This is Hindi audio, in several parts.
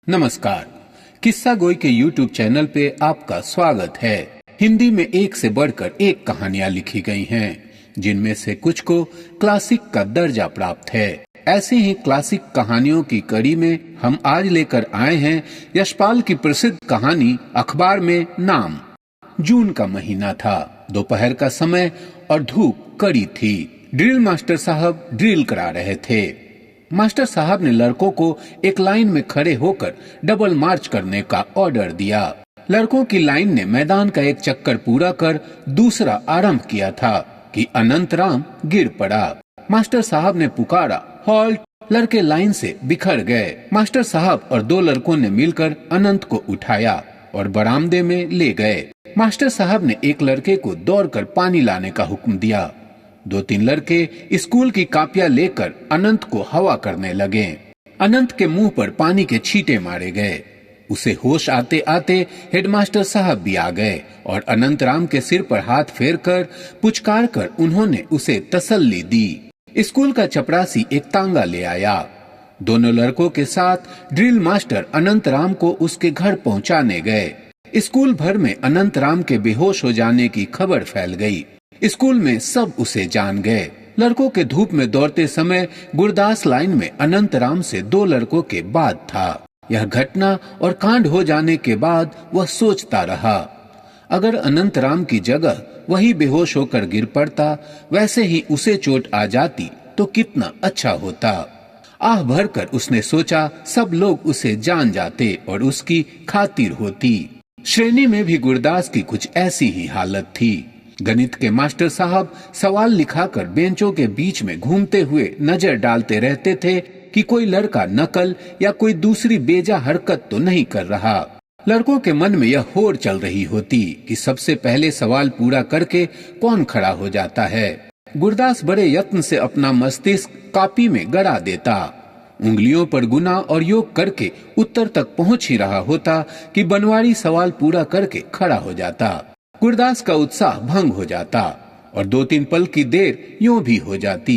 नमस्कार। किस्सा गोई के YouTube चैनल पे आपका स्वागत है। हिंदी में एक से बढ़कर एक कहानियां लिखी गई हैं, जिनमें से कुछ को क्लासिक का दर्जा प्राप्त है। ऐसी ही क्लासिक कहानियों की कड़ी में हम आज लेकर आए हैं यशपाल की प्रसिद्ध कहानी अखबार में नाम। जून का महीना था, दोपहर का समय और धूप कड़ी थी। ड्रिल मास्टर साहब ड्रिल करा रहे थे। मास्टर साहब ने लड़कों को एक लाइन में खड़े होकर डबल मार्च करने का ऑर्डर दिया। लड़कों की लाइन ने मैदान का एक चक्कर पूरा कर दूसरा आरंभ किया था कि अनंतराम गिर पड़ा। मास्टर साहब ने पुकारा, हॉल्ट। लड़के लाइन से बिखर गए। मास्टर साहब और दो लड़कों ने मिलकर अनंत को उठाया और बरामदे में ले गए। मास्टर साहब ने एक लड़के को दौड़कर पानी लाने का हुक्म दिया। दो तीन लड़के स्कूल की कापियां लेकर अनंत को हवा करने लगे। अनंत के मुंह पर पानी के छींटे मारे गए। उसे होश आते आते हेडमास्टर साहब भी आ गए और अनंतराम के सिर पर हाथ फेरकर पुचकार कर उन्होंने उसे तसल्ली दी। स्कूल का चपरासी एक तांगा ले आया। दोनों लड़कों के साथ ड्रिल मास्टर अनंतराम को उसके घर पहुंचाने गए। स्कूल भर में अनंतराम के बेहोश हो जाने की खबर फैल गई। स्कूल में सब उसे जान गए। लड़कों के धूप में दौड़ते समय गुरदास लाइन में अनंतराम से दो लड़कों के बाद था। यह घटना और कांड हो जाने के बाद वह सोचता रहा, अगर अनंतराम की जगह वही बेहोश होकर गिर पड़ता, वैसे ही उसे चोट आ जाती तो कितना अच्छा होता। आह भरकर उसने सोचा, सब लोग उसे जान जाते और उसकी खातिर होती। श्रेणी में भी गुरदास की कुछ ऐसी ही हालत थी। गणित के मास्टर साहब सवाल लिखाकर बेंचों के बीच में घूमते हुए नजर डालते रहते थे कि कोई लड़का नकल या कोई दूसरी बेजा हरकत तो नहीं कर रहा। लड़कों के मन में यह होड़ चल रही होती कि सबसे पहले सवाल पूरा करके कौन खड़ा हो जाता है। गुरदास बड़े यत्न से अपना मस्तिष्क कॉपी में गड़ा देता। उंगलियों पर गुना और योग करके उत्तर तक पहुंच ही रहा होता कि बनवारी सवाल पूरा करके खड़ा हो जाता। गुरदास का उत्साह भंग हो जाता और दो तीन पल की देर यूं भी हो जाती।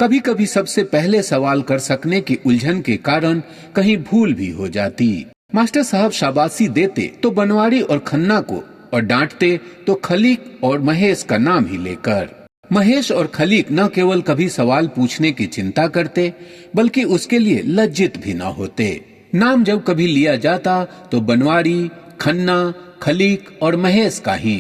कभी कभी सबसे पहले सवाल कर सकने की उलझन के कारण कहीं भूल भी हो जाती। मास्टर साहब शाबाशी देते तो बनवारी और खन्ना को और डांटते तो खलीक और महेश का नाम ही लेकर। महेश और खलीक न केवल कभी सवाल पूछने की चिंता करते, बल्कि उसके लिए लज्जित भी न होते। नाम जब कभी लिया जाता तो बनवारी, खन्ना, खलीक और महेश का ही,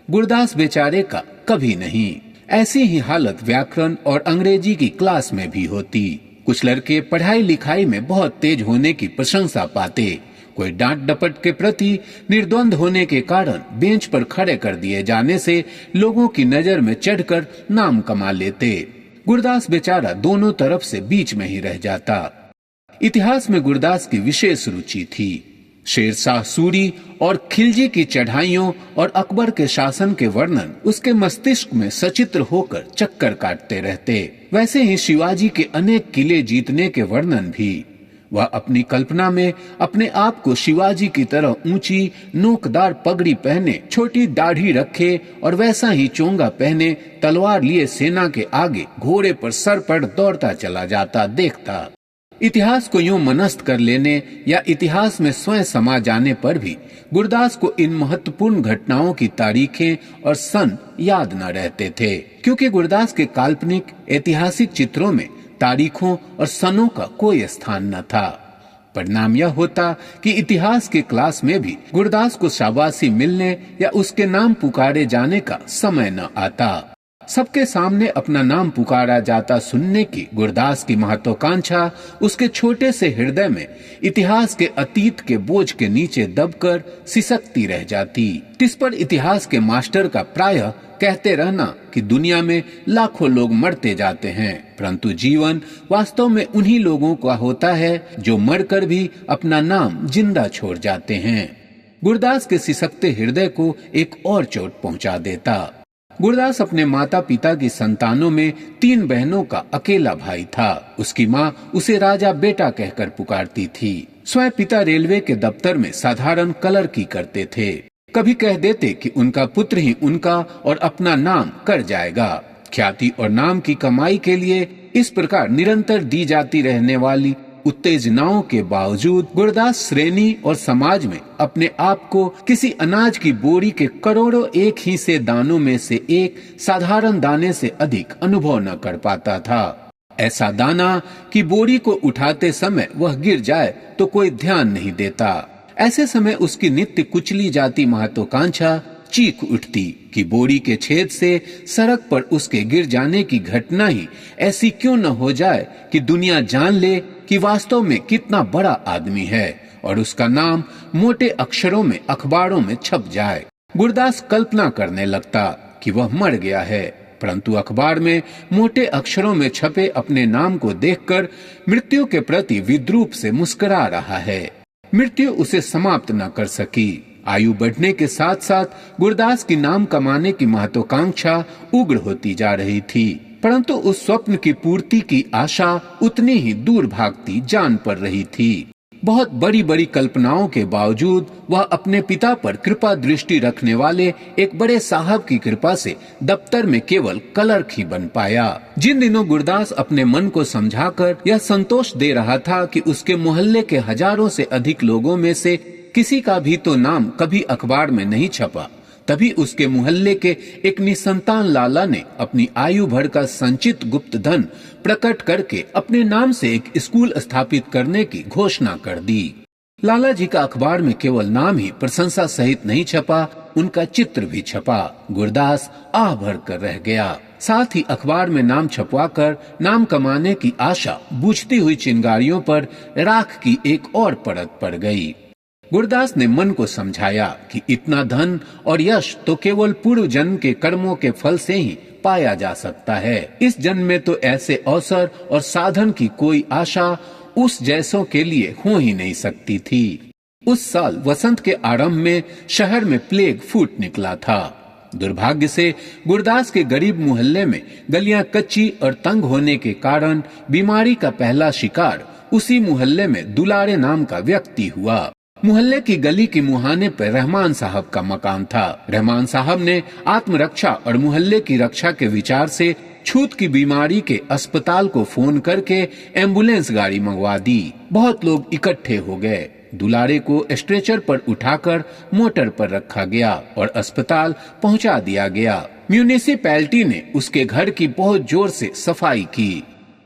गुरदास बेचारे का कभी नहीं। ऐसी ही हालत व्याकरण और अंग्रेजी की क्लास में भी होती। कुछ लड़के पढ़ाई लिखाई में बहुत तेज होने की प्रशंसा पाते, कोई डांट डपट के प्रति निर्द्वंद होने के कारण बेंच पर खड़े कर दिए जाने से लोगों की नजर में चढ़कर नाम कमा लेते। गुरदास बेचारा दोनों तरफ से बीच में ही रह जाता। इतिहास में गुरदास की विशेष रुचि थी। शेरशाह सूरी और खिलजी की चढ़ाइयों और अकबर के शासन के वर्णन उसके मस्तिष्क में सचित्र होकर चक्कर काटते रहते। वैसे ही शिवाजी के अनेक किले जीतने के वर्णन भी। वह अपनी कल्पना में अपने आप को शिवाजी की तरह ऊंची नोकदार पगड़ी पहने, छोटी दाढ़ी रखे और वैसा ही चोंगा पहने तलवार लिए सेना के आगे घोड़े पर सर पर दौड़ता चला जाता देखता। इतिहास को यूं मनस्त कर लेने या इतिहास में स्वयं समा जाने पर भी गुरदास को इन महत्वपूर्ण घटनाओं की तारीखें और सन याद न रहते थे, क्योंकि गुरदास के काल्पनिक ऐतिहासिक चित्रों में तारीखों और सनों का कोई स्थान न था। परिणाम यह होता कि इतिहास के क्लास में भी गुरदास को शाबाशी मिलने या उसके नाम पुकारे जाने का समय न आता। सबके सामने अपना नाम पुकारा जाता सुनने की गुरदास की महत्वाकांक्षा उसके छोटे से हृदय में इतिहास के अतीत के बोझ के नीचे दबकर सिसकती रह जाती। इस पर इतिहास के मास्टर का प्रायः कहते रहना कि दुनिया में लाखों लोग मरते जाते हैं, परंतु जीवन वास्तव में उन्हीं लोगों का होता है जो मरकर भी अपना नाम जिंदा छोड़ जाते हैं, गुरदास के सिसकते हृदय को एक और चोट पहुंचा देता। गुरदास अपने माता पिता की संतानों में 3 बहनों का अकेला भाई था। उसकी माँ उसे राजा बेटा कहकर पुकारती थी। स्वयं पिता रेलवे के दफ्तर में साधारण क्लर्की करते थे। कभी कह देते कि उनका पुत्र ही उनका और अपना नाम कर जाएगा। ख्याति और नाम की कमाई के लिए इस प्रकार निरंतर दी जाती रहने वाली उत्तेजनाओं के बावजूद गुरदास श्रेणी और समाज में अपने आप को किसी अनाज की बोरी के करोड़ों एक ही से दानों में से एक साधारण दाने से अधिक अनुभव न कर पाता था। ऐसा दाना कि बोरी को उठाते समय वह गिर जाए तो कोई ध्यान नहीं देता। ऐसे समय उसकी नित्य कुचली जाती महत्वाकांक्षा चीख उठती कि बोरी के छेद से सड़क पर उसके गिर जाने की घटना ही ऐसी क्यों न हो जाए कि दुनिया जान ले कि वास्तव में कितना बड़ा आदमी है और उसका नाम मोटे अक्षरों में अखबारों में छप जाए। गुरदास कल्पना करने लगता कि वह मर गया है, परंतु अखबार में मोटे अक्षरों में छपे अपने नाम को देखकर मृत्यु के प्रति विद्रूप से मुस्कुरा रहा है। मृत्यु उसे समाप्त न कर सकी। आयु बढ़ने के साथ साथ गुरदास की नाम कमाने की महत्वाकांक्षा उग्र होती जा रही थी, परंतु उस स्वप्न की पूर्ति की आशा उतनी ही दूर भागती जान पड़ रही थी। बहुत बड़ी बड़ी कल्पनाओं के बावजूद वह अपने पिता पर कृपा दृष्टि रखने वाले एक बड़े साहब की कृपा से दफ्तर में केवल क्लर्क ही बन पाया। जिन दिनों गुरदास अपने मन को समझाकर यह संतोष दे रहा था कि उसके मोहल्ले के हजारों से अधिक लोगों में से किसी का भी तो नाम कभी अखबार में नहीं छपा, तभी उसके मोहल्ले के एक निसंतान लाला ने अपनी आयु भर का संचित गुप्त धन प्रकट करके अपने नाम से एक स्कूल स्थापित करने की घोषणा कर दी। लाला जी का अखबार में केवल नाम ही प्रशंसा सहित नहीं छपा, उनका चित्र भी छपा। गुरदास आह भर कर रह गया। साथ ही अखबार में नाम छपवाकर नाम कमाने की आशा बुझती हुई चिंगारियों पर राख की एक और परत पड़ गई। गुरदास ने मन को समझाया कि इतना धन और यश तो केवल पूर्व जन्म के कर्मों के फल से ही पाया जा सकता है। इस जन्म में तो ऐसे अवसर और साधन की कोई आशा उस जैसों के लिए हो ही नहीं सकती थी। उस साल वसंत के आरंभ में शहर में प्लेग फूट निकला था। दुर्भाग्य से गुरदास के गरीब मोहल्ले में गलियां कच्ची और तंग होने के कारण बीमारी का पहला शिकार उसी मोहल्ले में दुलारे नाम का व्यक्ति हुआ। मोहल्ले की गली के मुहाने पर रहमान साहब का मकान था। रहमान साहब ने आत्मरक्षा और मोहल्ले की रक्षा के विचार से छूत की बीमारी के अस्पताल को फोन करके एम्बुलेंस गाड़ी मंगवा दी। बहुत लोग इकट्ठे हो गए। दुलारे को स्ट्रेचर पर उठाकर मोटर पर रखा गया और अस्पताल पहुंचा दिया गया। म्यूनिसिपैलिटी ने उसके घर की बहुत जोर से सफाई की।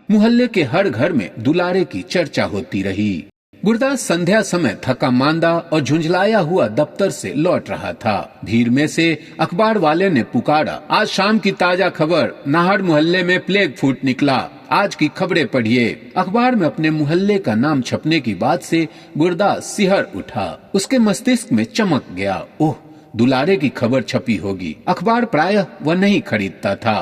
मोहल्ले के हर घर में दुलारे की चर्चा होती रही। गुरदास संध्या समय थका मांदा और झुंझलाया हुआ दफ्तर से लौट रहा था। भीड़ में से अखबार वाले ने पुकारा, आज शाम की ताजा खबर, नाहर मोहल्ले में प्लेग फूट निकला, आज की खबरें पढ़िए। अखबार में अपने मोहल्ले का नाम छपने की बात से गुरदास सिहर उठा। उसके मस्तिष्क में चमक गया, ओह, दुलारे की खबर छपी होगी। अखबार प्रायः वह नहीं खरीदता था,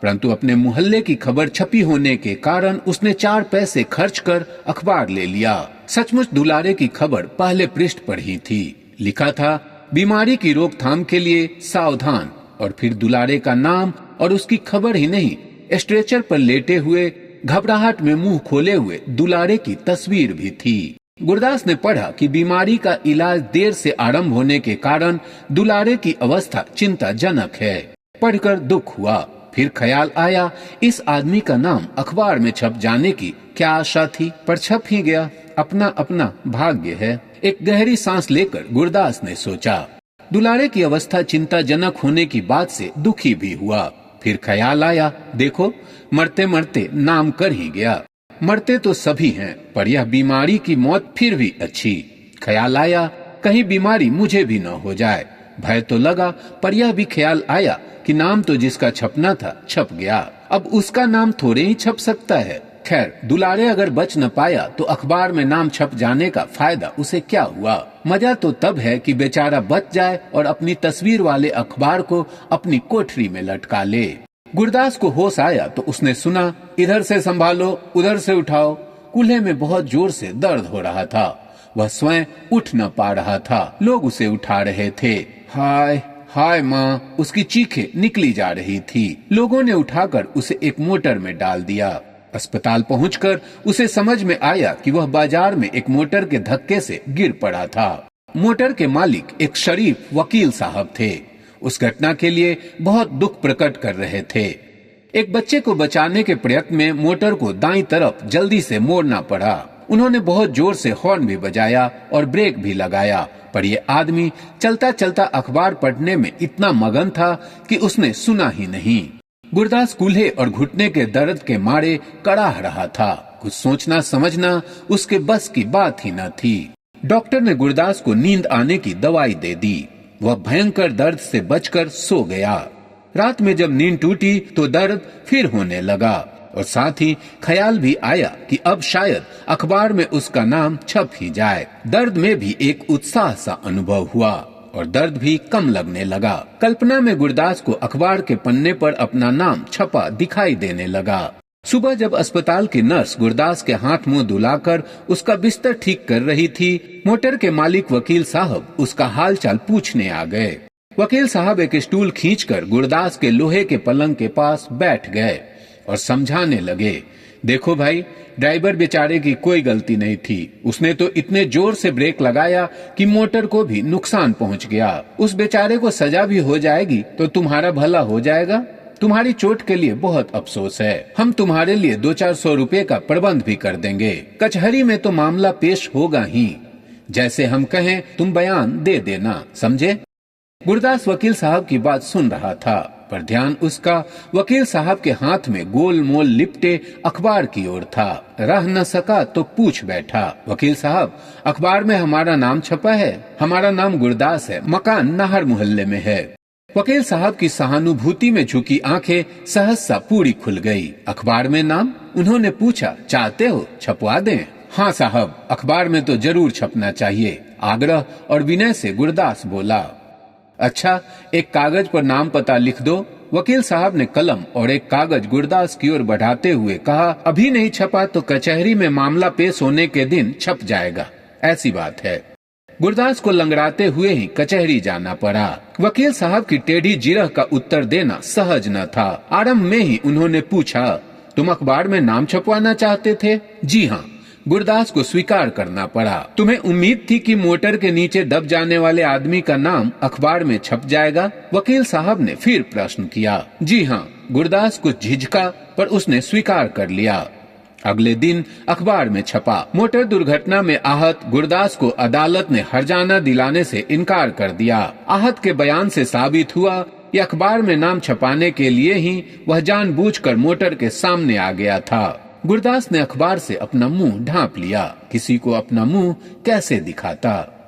परंतु अपने मोहल्ले की खबर छपी होने के कारण उसने 4 पैसे खर्च कर अखबार ले लिया। सचमुच दुलारे की खबर पहले पृष्ठ पर ही थी। लिखा था, बीमारी की रोकथाम के लिए सावधान, और फिर दुलारे का नाम और उसकी खबर ही नहीं, स्ट्रेचर पर लेटे हुए घबराहट में मुंह खोले हुए दुलारे की तस्वीर भी थी। गुरदास ने पढ़ा कि बीमारी का इलाज देर से आरंभ होने के कारण दुलारे की अवस्था चिंताजनक है। पढ़कर दुख हुआ। फिर ख्याल आया, इस आदमी का नाम अखबार में छप जाने की क्या आशा थी, पर छप ही गया। अपना अपना भाग्य है। एक गहरी सांस लेकर गुरदास ने सोचा। दुलारे की अवस्था चिंताजनक होने की बात से दुखी भी हुआ। फिर ख्याल आया, देखो, मरते मरते नाम कर ही गया। मरते तो सभी हैं, पर यह बीमारी की मौत फिर भी अच्छी। ख्याल आया, कहीं बीमारी मुझे भी न हो जाए। भय तो लगा, पर यह भी ख्याल आया कि नाम तो जिसका छपना था छप गया, अब उसका नाम थोड़े ही छप सकता है। खैर, दुलारे अगर बच न पाया तो अखबार में नाम छप जाने का फायदा उसे क्या हुआ। मजा तो तब है कि बेचारा बच जाए और अपनी तस्वीर वाले अखबार को अपनी कोठरी में लटका ले। गुरदास को होश आया तो उसने सुना, इधर से संभालो, उधर से उठाओ। कूल्हे में बहुत जोर से दर्द हो रहा था। वह स्वयं उठ न पा रहा था, लोग उसे उठा रहे थे। हाय हाय माँ, उसकी चीखें निकली जा रही थी। लोगों ने उठाकर उसे एक मोटर में डाल दिया। अस्पताल पहुंचकर उसे समझ में आया कि वह बाजार में एक मोटर के धक्के से गिर पड़ा था। मोटर के मालिक एक शरीफ वकील साहब थे। उस घटना के लिए बहुत दुख प्रकट कर रहे थे। एक बच्चे को बचाने के प्रयत्न में मोटर को दाईं तरफ जल्दी से मोड़ना पड़ा। उन्होंने बहुत जोर से हॉर्न भी बजाया और ब्रेक भी लगाया, पर ये आदमी चलता चलता अखबार पढ़ने में इतना मगन था कि उसने सुना ही नहीं। गुरदास कूल्हे और घुटने के दर्द के मारे कड़ाह रहा था। कुछ सोचना समझना उसके बस की बात ही न थी। डॉक्टर ने गुरदास को नींद आने की दवाई दे दी। वह भयंकर दर्द से बचकर सो गया। रात में जब नींद टूटी तो दर्द फिर होने लगा और साथ ही ख्याल भी आया कि अब शायद अखबार में उसका नाम छप ही जाए। दर्द में भी एक उत्साह सा अनुभव हुआ और दर्द भी कम लगने लगा। कल्पना में गुरदास को अखबार के पन्ने पर अपना नाम छपा दिखाई देने लगा। सुबह जब अस्पताल की नर्स गुरदास के हाथ मुंह धुलाकर उसका बिस्तर ठीक कर रही थी, मोटर के मालिक वकील साहब उसका हालचाल पूछने आ गए। वकील साहब एक स्टूल खींचकर गुरदास के लोहे के पलंग के पास बैठ गए और समझाने लगे, देखो भाई, ड्राइवर बेचारे की कोई गलती नहीं थी। उसने तो इतने जोर से ब्रेक लगाया कि मोटर को भी नुकसान पहुंच गया। उस बेचारे को सजा भी हो जाएगी तो तुम्हारा भला हो जाएगा। तुम्हारी चोट के लिए बहुत अफसोस है। हम तुम्हारे लिए 200-400 रुपए का प्रबंध भी कर देंगे। कचहरी में तो मामला पेश होगा ही। जैसे हम कहें तुम बयान दे देना, समझे? गुरदास वकील साहब की बात सुन रहा था, पर ध्यान उसका वकील साहब के हाथ में गोल मोल लिपटे अखबार की ओर था। रह न सका तो पूछ बैठा, वकील साहब, अखबार में हमारा नाम छपा है? हमारा नाम गुरदास है, मकान नाहर मोहल्ले में है। वकील साहब की सहानुभूति में झुकी आंखें सहसा पूरी खुल गई। अखबार में नाम? उन्होंने पूछा, चाहते हो छपवा दें? हाँ साहब, अखबार में तो जरूर छपना चाहिए, आग्रह और विनय से गुरदास बोला। अच्छा, एक कागज पर नाम पता लिख दो। वकील साहब ने कलम और एक कागज गुरदास की ओर बढ़ाते हुए कहा, अभी नहीं छपा तो कचहरी में मामला पेश होने के दिन छप जाएगा, ऐसी बात है। गुरदास को लंगड़ाते हुए ही कचहरी जाना पड़ा। वकील साहब की टेढ़ी जिरह का उत्तर देना सहज न था। आरंभ में ही उन्होंने पूछा, तुम अखबार में नाम छपवाना चाहते थे? जी हाँ, गुरदास को स्वीकार करना पड़ा। तुम्हें उम्मीद थी कि मोटर के नीचे दब जाने वाले आदमी का नाम अखबार में छप जाएगा? वकील साहब ने फिर प्रश्न किया। जी हाँ, गुरदास कुछ झिझका, पर उसने स्वीकार कर लिया। अगले दिन अखबार में छपा। मोटर दुर्घटना में आहत गुरदास को अदालत ने हर्जाना दिलाने से इनकार कर दिया। आहत के बयान से साबित हुआ कि अखबार में नाम छपाने के लिए ही वह जानबूझकर मोटर के सामने आ गया था। गुरदास ने अखबार से अपना मुंह ढांप लिया। किसी को अपना मुंह कैसे दिखाता?